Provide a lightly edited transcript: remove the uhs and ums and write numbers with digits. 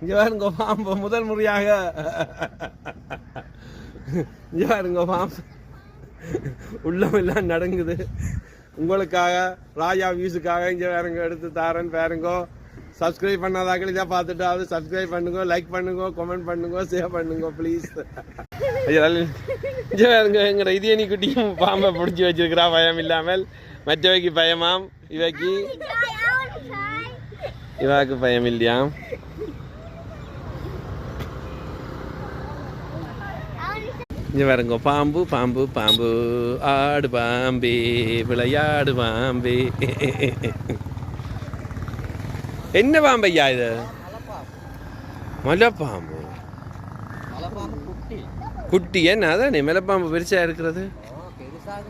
இங்க பாருங்க பாம்பு முதல் முறையாக இங்க பாருங்க பாம்பு உள்ளமெல்லாம் நடங்குது உங்களுக்காக ராஜா வியூஸுக்காக இங்க வேறுங்க எடுத்து தாரேன் பாருங்க. சப்ஸ்கிரைப் பண்ணாதாக்கள் இதை பார்த்துட்டாவது சப்ஸ்கிரைப் பண்ணுங்க, லைக் பண்ணுங்க, கமெண்ட் பண்ணுங்க, ஷேர் பண்ணுங்க ப்ளீஸ். இங்க வேறுங்க எங்கட இதயனி குட்டியும் பாம்பை பிடிச்சி வச்சிருக்கிறா பயம் இல்லாமல். மற்றவைக்கு பயமாம், இவாக்கு பயம் இல்லையாம். இங்க பாருங்க பாம்பு பாம்பு பாம்பு ஆடு பாம்பே விளையாடு பாம்பே. என்ன பாம்பையா இது? மலைப்பாம்பு குட்டி. என்ன அதானே மலைப்பாம்பு பெருசா இருக்கிறது. பெருசாக